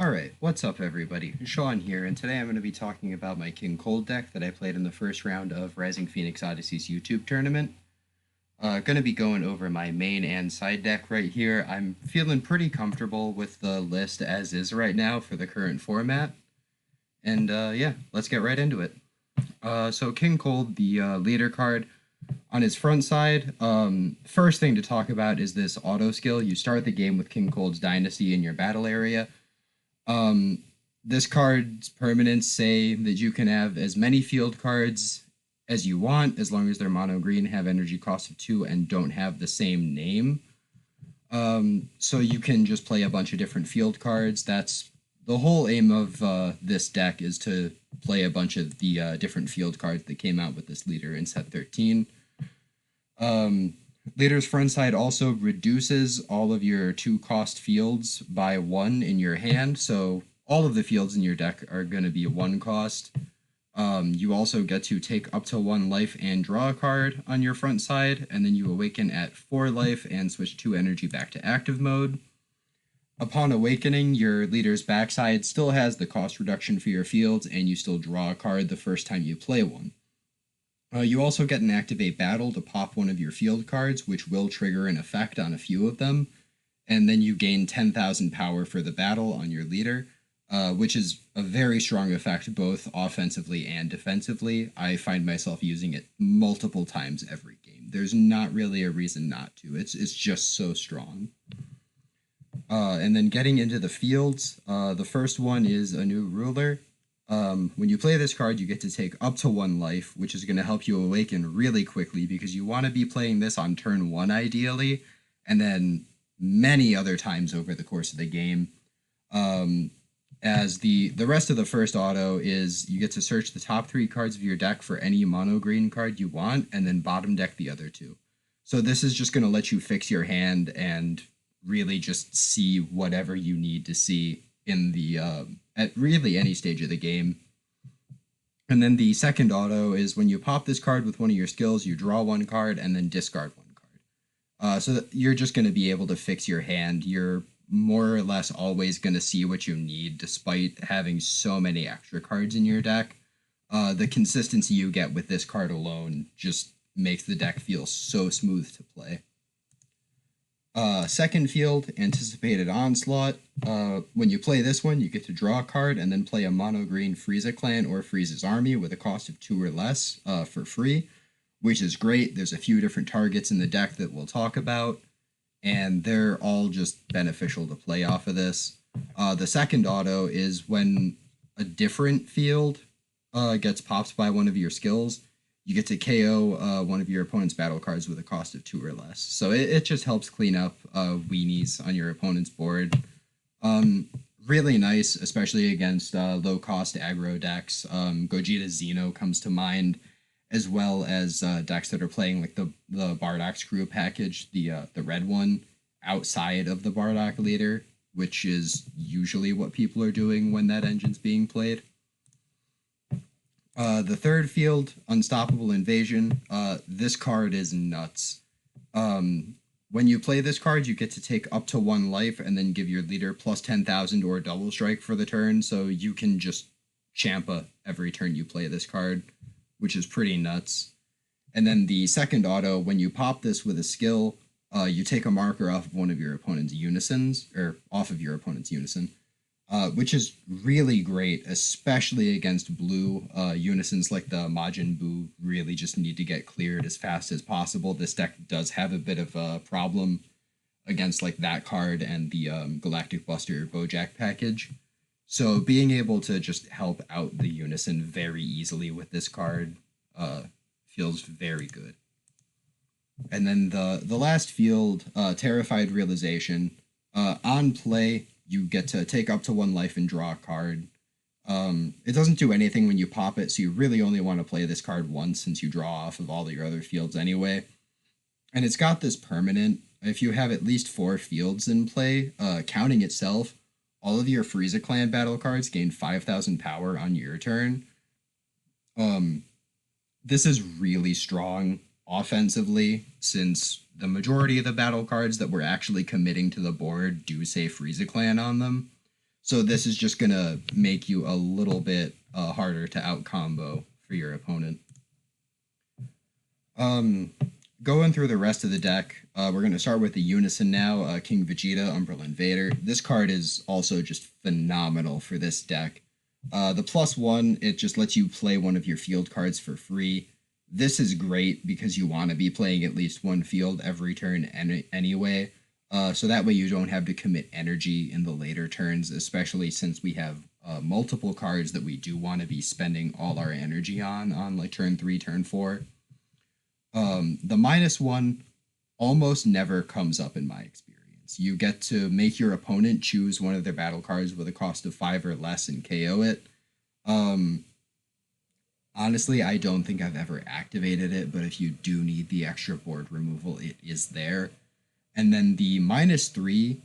Alright, what's up everybody? Sean here, and today I'm going to be talking about my King Cold deck that I played in the first round of Rising Phoenix Odyssey's YouTube tournament. Going to be going over my main and side deck right here. I'm feeling pretty comfortable with the list as is right now for the current format. And yeah, let's get right into it. So King Cold, the leader card, on his front side, first thing to talk about is this auto skill. You start the game with King Cold's Dynasty in your battle area. This card's permanents say that you can have as many field cards as you want, as long as they're mono green, have energy cost of 2, and don't have the same name. So you can just play a bunch of different field cards. That's the whole aim of this deck, is to play a bunch of the different field cards that came out with this leader in set 13. Leader's front side also reduces all of your 2-cost fields by 1 in your hand, so all of the fields in your deck are going to be 1 cost. You also get to take up to 1 life and draw a card on your front side, and then you awaken at 4 life and switch 2 energy back to active mode. Upon awakening, your leader's backside still has the cost reduction for your fields, and you still draw a card the first time you play one. You also get an Activate Battle to pop one of your field cards, which will trigger an effect on a few of them, and then you gain 10,000 power for the battle on your leader, which is a very strong effect both offensively and defensively. I find myself using it multiple times every game. There's not really a reason not to. It's just so strong. And then getting into the fields, the first one is a new ruler. When you play this card, you get to take up to 1 life, which is going to help you awaken really quickly, because you want to be playing this on turn 1 ideally, and then many other times over the course of the game. As the rest of the first auto is, you get to search the top 3 cards of your deck for any mono green card you want, and then bottom deck the other 2. So this is just going to let you fix your hand and really just see whatever you need to see in the at really any stage of the game. And then the second auto is, when you pop this card with one of your skills, you draw 1 card and then discard 1 card. So that you're just going to be able to fix your hand. You're more or less always going to see what you need, despite having so many extra cards in your deck. The consistency you get with this card alone just makes the deck feel so smooth to play. Second field, Anticipated Onslaught. When you play this one, you get to draw a card and then play a mono green Frieza clan or Frieza's army with a cost of 2 or less for free, which is great. There's a few different targets in the deck that we'll talk about, and they're all just beneficial to play off of this. The second auto is, when a different field gets popped by one of your skills, you get to KO one of your opponent's battle cards with a cost of 2 or less. So it just helps clean up weenies on your opponent's board. Really nice, especially against low-cost aggro decks. Gogeta Xeno comes to mind, as well as decks that are playing like the Bardock's Crew package, the red one, outside of the Bardock leader, which is usually what people are doing when that engine's being played. The third field, Unstoppable Invasion. This card is nuts. When you play this card, you get to take up to 1 life and then give your leader plus 10,000 or double strike for the turn, so you can just Champa every turn you play this card, which is pretty nuts. And then the second auto, when you pop this with a skill, you take a marker off of one of your opponent's unisons, or off of your opponent's unison. Which is really great, especially against blue. Unisons like the Majin Buu really just need to get cleared as fast as possible. This deck does have a bit of a problem against like that card and the Galactic Buster Bojack package. So being able to just help out the Unison very easily with this card feels very good. And then the last field, Terrified Realization. On play, you get to take up to 1 life and draw a card. It doesn't do anything when you pop it, so you really only want to play this card once, since you draw off of all your other fields anyway. And it's got this permanent. If you have at least 4 fields in play, counting itself, all of your Frieza Clan battle cards gain 5,000 power on your turn. This is really strong offensively, since the majority of the battle cards that we're actually committing to the board do say Frieza Clan on them. So this is just gonna make you a little bit harder to out combo for your opponent. Going through the rest of the deck, we're going to start with the Unison now, King Vegeta, Umbral Invader. This card is also just phenomenal for this deck. The +1, it just lets you play one of your field cards for free. This is great because you want to be playing at least one field every turn anyway. So that way you don't have to commit energy in the later turns, especially since we have multiple cards that we do want to be spending all our energy on like turn 3, turn 4. The -1 almost never comes up in my experience. You get to make your opponent choose one of their battle cards with a cost of 5 or less and KO it. Honestly, I don't think I've ever activated it, but if you do need the extra board removal, it is there. And then the -3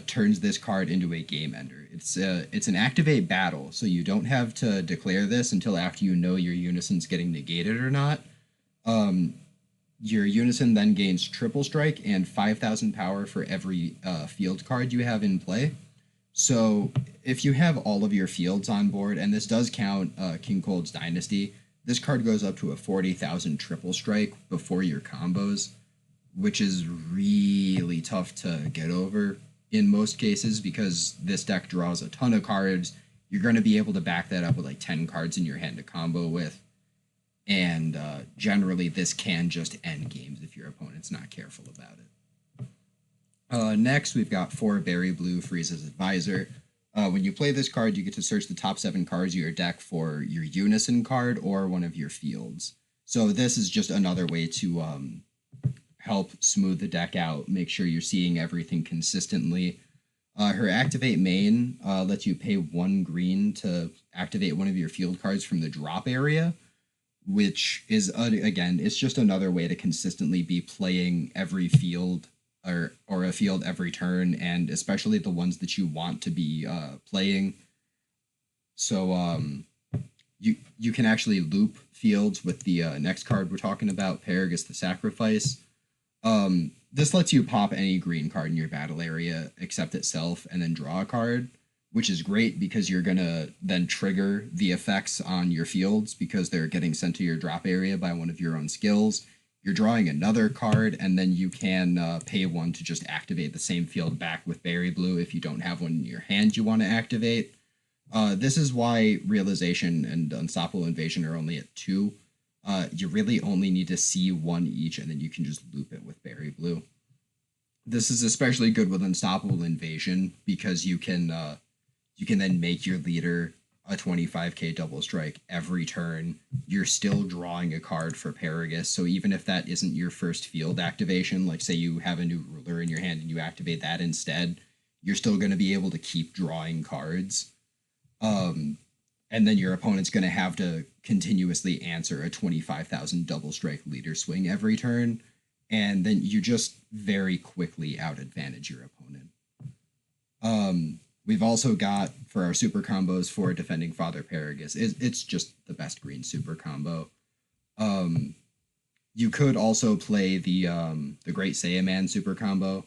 turns this card into a game ender. It's an activate battle, so you don't have to declare this until after you know your Unison's getting negated or not. Your Unison then gains triple strike and 5,000 power for every field card you have in play. So if you have all of your fields on board, and this does count King Cold's Dynasty, this card goes up to a 40,000 triple strike before your combos, which is really tough to get over in most cases because this deck draws a ton of cards. You're going to be able to back that up with like 10 cards in your hand to combo with. And generally, this can just end games if your opponent's not careful about it. Next, we've got 4 Berry Blue Frieza's Advisor. When you play this card, you get to search the top 7 cards of your deck for your Unison card or one of your fields. So this is just another way to help smooth the deck out, make sure you're seeing everything consistently. Her Activate main lets you pay 1 green to activate one of your field cards from the drop area, which is, again, it's just another way to consistently be playing every field or a field every turn, and especially the ones that you want to be playing. So you can actually loop fields with the next card we're talking about, Paragus the Sacrifice. This lets you pop any green card in your battle area except itself and then draw a card, which is great because you're going to then trigger the effects on your fields because they're getting sent to your drop area by one of your own skills. You're drawing another card, and then you can pay 1 to just activate the same field back with Berry Blue if you don't have one in your hand you want to activate. This is why Realization and Unstoppable Invasion are only at 2. You really only need to see 1 each, and then you can just loop it with Berry Blue. This is especially good with Unstoppable Invasion because you can then make your leader a 25k double strike every turn. You're still drawing a card for Paragus, so even if that isn't your first field activation, like say you have a new ruler in your hand and you activate that instead, you're still going to be able to keep drawing cards. And then your opponent's going to have to continuously answer a 25,000 double strike leader swing every turn, and then you just very quickly out advantage your opponent. We've also got, for our super combos, for Defending Father Paragus. It's just the best green super combo. You could also play the Great Saiyaman super combo,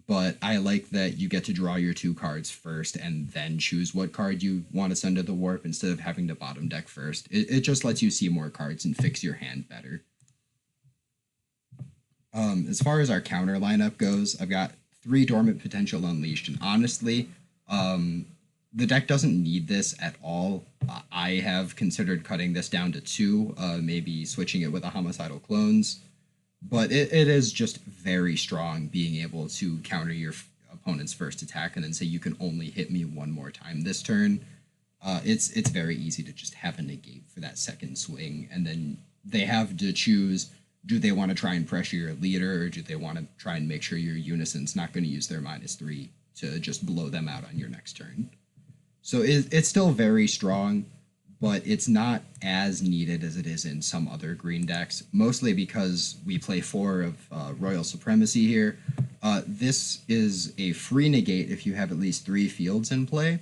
but I like that you get to draw your 2 cards first and then choose what card you want to send to the warp instead of having to bottom deck first. It just lets you see more cards and fix your hand better. As far as our counter lineup goes, I've got 3 Dormant Potential Unleashed, and honestly, the deck doesn't need this at all. I have considered cutting this down to 2, maybe switching it with a Homicidal Clones, but it is just very strong being able to counter your opponent's first attack and then say you can only hit me 1 more time this turn. It's very easy to just have a negate for that second swing, and then they have to choose, do they want to try and pressure your leader, or do they want to try and make sure your Unison's not going to use their -3 to just blow them out on your next turn. So it's still very strong, but it's not as needed as it is in some other green decks, mostly because we play 4 of Royal Supremacy here. This is a free negate if you have at least 3 fields in play,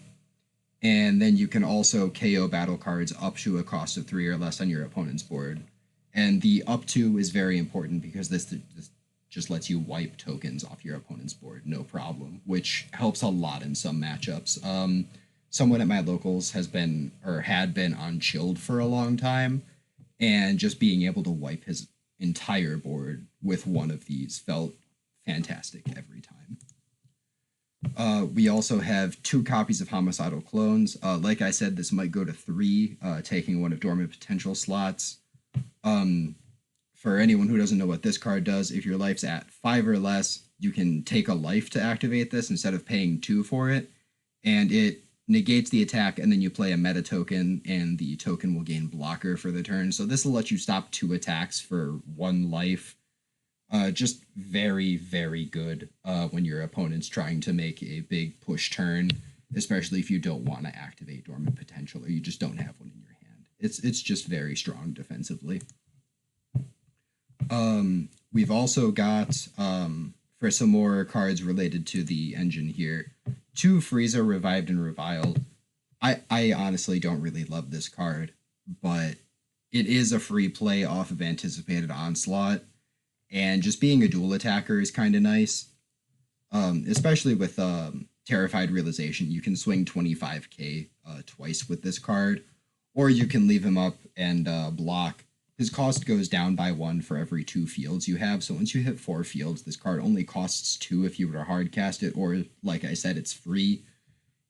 and then you can also KO battle cards up to a cost of 3 or less on your opponent's board. And the up to is very important because this just lets you wipe tokens off your opponent's board, no problem, which helps a lot in some matchups. Someone at my locals has been or had been on chilled for a long time, and just being able to wipe his entire board with one of these felt fantastic every time. We also have 2 copies of Homicidal Clones. Like I said, this might go to 3, taking one of Dormant Potential slots. For anyone who doesn't know what this card does, if your life's at 5 or less, you can take a life to activate this instead of paying 2 for it, and it negates the attack, and then you play a meta token, and the token will gain blocker for the turn. So this will let you stop 2 attacks for 1 life. Just very, very good when your opponent's trying to make a big push turn, especially if you don't want to activate Dormant Potential or you just don't have one in your hand. It's just very strong defensively. We've also got, for some more cards related to the engine here, 2 Frieza Revived and Reviled. I honestly don't really love this card, but it is a free play off of Anticipated Onslaught, and just being a dual attacker is kind of nice, especially with Terrified Realization. You can swing 25k twice with this card, or you can leave him up and block. His cost goes down by 1 for every 2 fields you have, so once you hit 4 fields, this card only costs 2 if you were to hard cast it, or like I said, it's free.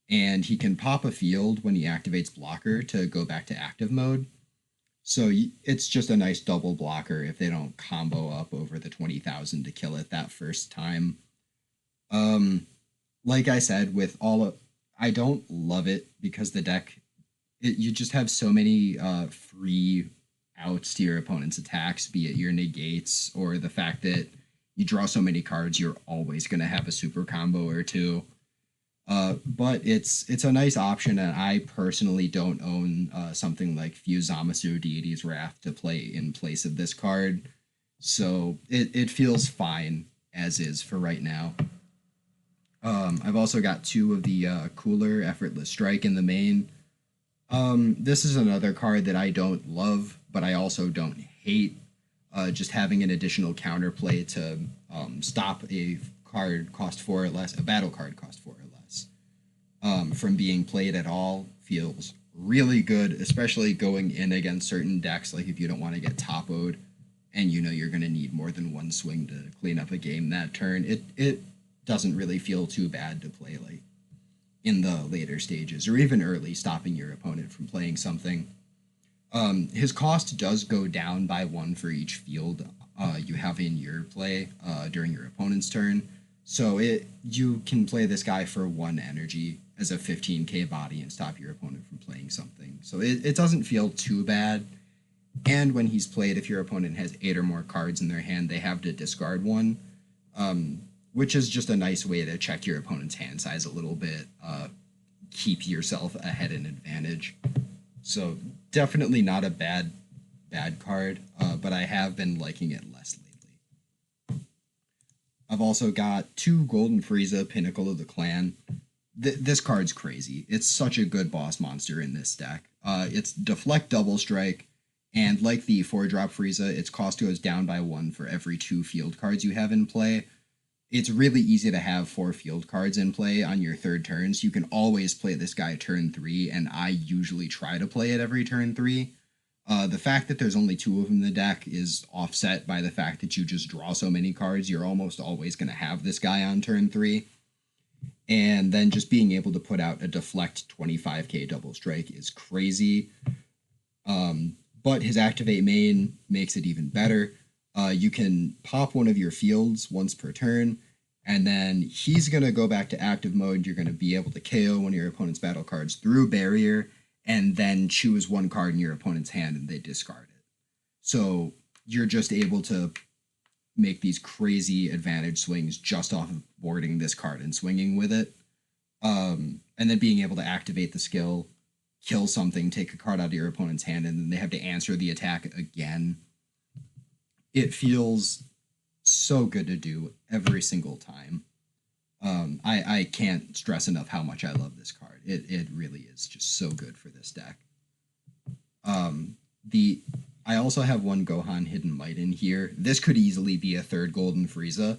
And he can pop a field when he activates blocker to go back to active mode. So it's just a nice double blocker if they don't combo up over the 20,000 to kill it that first time. Like I said, with I don't love it because the deck, you just have so many free outs to your opponent's attacks, be it your negates or the fact that you draw so many cards, you're always going to have a super combo or 2. But it's a nice option, and I personally don't own something like Fuse Zamasu, Deity's Wrath, to play in place of this card, so it feels fine as is for right now. I've also got 2 of the cooler Effortless Strike in the main. This is another card that I don't love, but I also don't hate. Just having an additional counterplay to stop a card cost 4 or less, a battle card cost 4 or less, from being played at all feels really good, especially going in against certain decks, like if you don't want to get topoed and you know you're going to need more than 1 swing to clean up a game that turn. It doesn't really feel too bad to play like in the later stages or even early, stopping your opponent from playing something. His cost does go down by 1 for each field you have in your play during your opponent's turn. So you can play this guy for 1 energy as a 15k body and stop your opponent from playing something. So it doesn't feel too bad. And when he's played, if your opponent has 8 or more cards in their hand, they have to discard 1, which is just a nice way to check your opponent's hand size a little bit, keep yourself ahead in advantage. So definitely not a bad card, but I have been liking it less lately. I've also got 2 Golden Frieza, Pinnacle of the Clan. This card's crazy. It's such a good boss monster in this deck. It's Deflect Double Strike, and like the 4-drop Frieza, its cost goes down by 1 for every 2 field cards you have in play. It's really easy to have 4 field cards in play on your 3rd turn, so you can always play this guy turn 3, and I usually try to play it every turn 3. The fact that there's only 2 of them in the deck is offset by the fact that you just draw so many cards. You're almost always going to have this guy on turn 3. And then just being able to put out a Deflect 25k double strike is crazy. But his Activate main makes it even better. You can pop one of your fields once per turn, and then he's going to go back to active mode. You're going to be able to KO one of your opponent's battle cards through Barrier, and then choose 1 card in your opponent's hand and they discard it. So you're just able to make these crazy advantage swings just off of boarding this card and swinging with it. And then being able to activate the skill, kill something, take a card out of your opponent's hand, and then they have to answer the attack again. It feels so good to do every single time. I can't stress enough how much I love this card. It really is just so good for this deck. The I also have one Gohan Hidden Might in here. This could easily be a third Golden Frieza.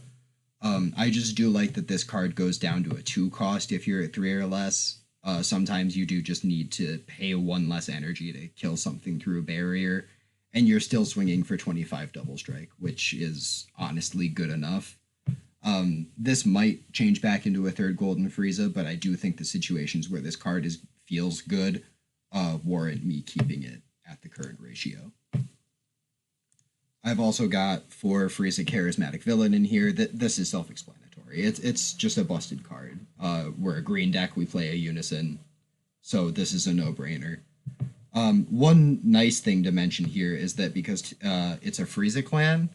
I just do like that this card goes down to a 2 cost if you're at 3 or less. Sometimes you do just need to pay 1 less energy to kill something through a barrier, and you're still swinging for 25 double strike, which is honestly good enough. This might change back into a third Golden Frieza, but I do think the situations where this card feels good warrant me keeping it at the current ratio. I've also got 4 Frieza Charismatic Villain in here. This is self-explanatory. It's just a busted card. We're a green deck, we play a Unison, so this is a no-brainer. One nice thing to mention here is that because it's a Frieza clan,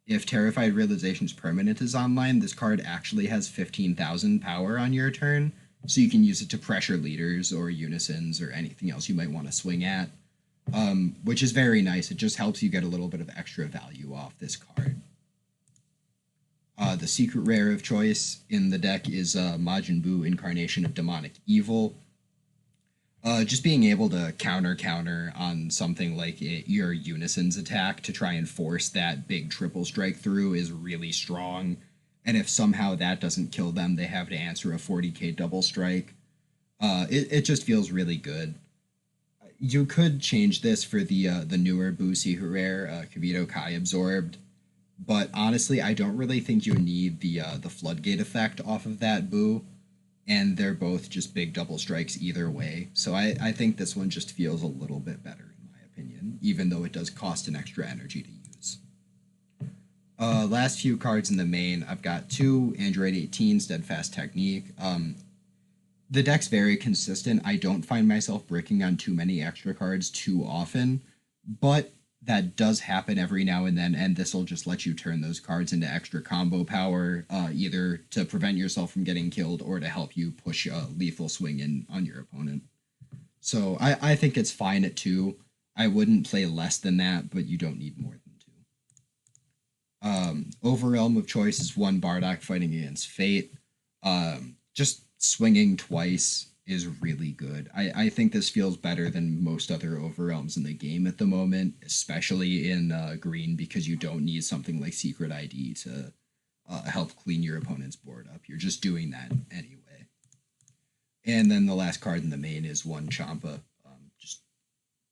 if Terrified Realization's permanent is online, this card actually has 15,000 power on your turn, so you can use it to pressure leaders or Unisons or anything else you might want to swing at. Which is very nice. It just helps you get a little bit of extra value off this card. The secret rare of choice in the deck is Majin Buu, Incarnation of Demonic Evil. Just being able to counter on something like your Unison's attack to try and force that big triple strike through is really strong. And if somehow that doesn't kill them, they have to answer a 40k double strike. It just feels really good. You could change this for the newer Buu Secret Rare, Kibito Kai Absorbed, but honestly, I don't really think you need the Floodgate effect off of that Buu, and they're both just big double strikes either way, so I think this one just feels a little bit better in my opinion, even though it does cost an extra energy to use. Last few cards in the main, I've got 2 Android 18 Steadfast Technique. The deck's very consistent. I don't find myself bricking on too many extra cards too often, but that does happen every now and then, and this will just let you turn those cards into extra combo power, either to prevent yourself from getting killed or to help you push a lethal swing in on your opponent. So I think it's fine at 2. I wouldn't play less than that, but you don't need more than 2. Overrealm of choice is 1 Bardock fighting against Fate. Just swinging twice is really good. I think this feels better than most other Overrealms in the game at the moment, especially in green, because you don't need something like Secret ID to help clean your opponent's board up. You're just doing that anyway. And then the last card in the main is 1 Champa. Just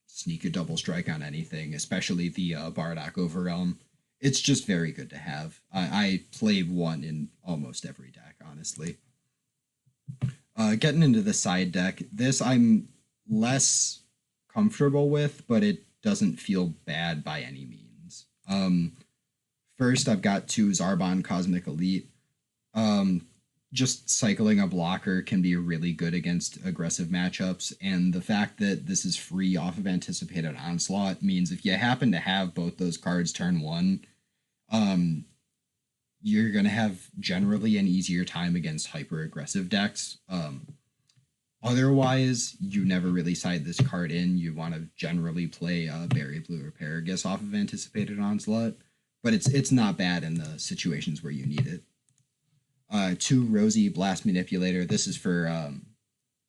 sneak a double strike on anything, especially the Bardock Overrealm. It's just very good to have. I play 1 in almost every deck, honestly. Getting into the side deck, this I'm less comfortable with, but it doesn't feel bad by any means. First, I've got 2 Zarbon Cosmic Elite. Just cycling a blocker can be really good against aggressive matchups, and the fact that this is free off of Anticipated Onslaught means if you happen to have both those cards turn 1, you're going to have generally an easier time against hyper-aggressive decks. Otherwise, you never really side this card in. You want to generally play Berry Blue or Paragus off of Anticipated Onslaught, but it's not bad in the situations where you need it. 2 Rosy Blast Manipulator. This is for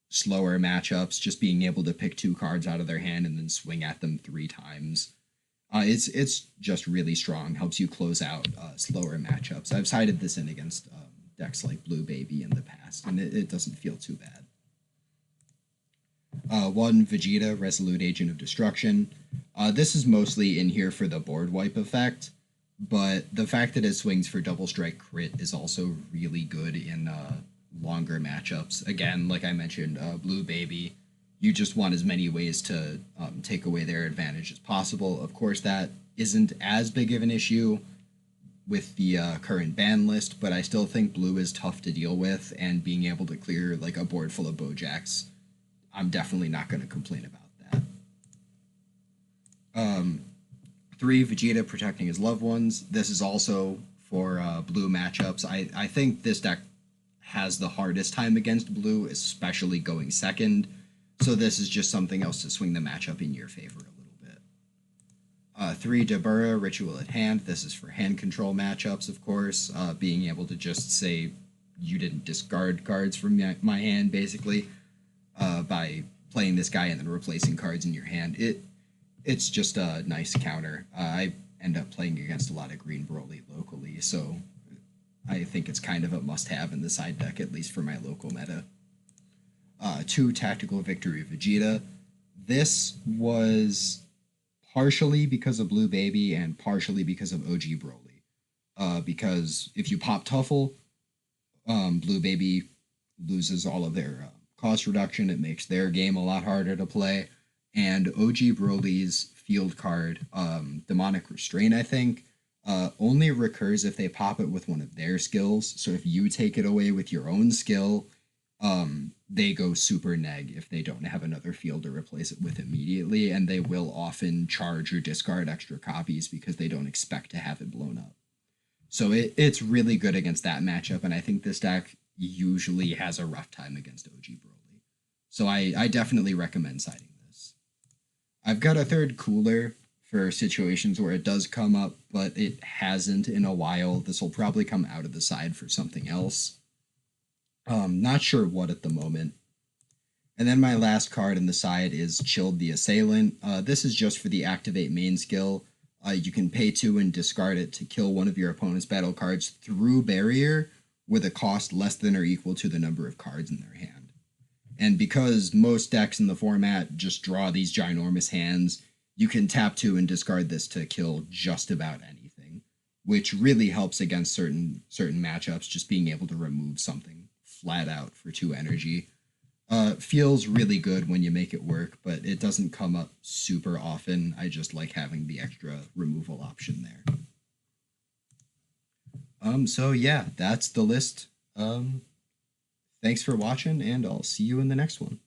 slower matchups, just being able to pick 2 cards out of their hand and then swing at them 3 times. It's just really strong, helps you close out slower matchups. I've sided this in against decks like Blue Baby in the past, and it doesn't feel too bad. 1 Vegeta, Resolute Agent of Destruction. This is mostly in here for the board wipe effect, but the fact that it swings for double strike crit is also really good in longer matchups. Again, like I mentioned, Blue Baby, you just want as many ways to take away their advantage as possible. Of course, that isn't as big of an issue with the current ban list, but I still think blue is tough to deal with, and being able to clear like a board full of Bojacks, I'm definitely not going to complain about that. 3 Vegeta protecting his loved ones. This is also for blue matchups. I think this deck has the hardest time against blue, especially going second. So this is just something else to swing the matchup in your favor a little bit. 3 Dabura, Ritual at Hand. This is for hand control matchups, of course. Being able to just say you didn't discard cards from my hand, basically, by playing this guy and then replacing cards in your hand. it's just a nice counter. I end up playing against a lot of green Broly locally, so I think it's kind of a must-have in the side deck, at least for my local meta. 2 Tactical Victory Vegeta. This was partially because of Blue Baby and partially because of OG Broly. Because if you pop Tuffle, Blue Baby loses all of their cost reduction. It makes their game a lot harder to play. And OG Broly's field card, Demonic Restraint, I think, only recurs if they pop it with one of their skills. So if you take it away with your own skill, they go super neg if they don't have another field to replace it with immediately, and they will often charge or discard extra copies because they don't expect to have it blown up. So it's really good against that matchup, and I think this deck usually has a rough time against OG Broly. So I definitely recommend siding this. I've got a third cooler for situations where it does come up, but it hasn't in a while. This will probably come out of the side for something else. Not sure what at the moment. And then my last card in the side is Chilled the Assailant. This is just for the activate main skill. You can pay 2 and discard it to kill one of your opponent's battle cards through barrier with a cost less than or equal to the number of cards in their hand. And because most decks in the format just draw these ginormous hands, you can tap 2 and discard this to kill just about anything, which really helps against certain matchups, just being able to remove something flat out for 2 energy. Feels really good when you make it work, but it doesn't come up super often. I just like having the extra removal option there. So yeah, that's the list. Thanks for watching, and I'll see you in the next one.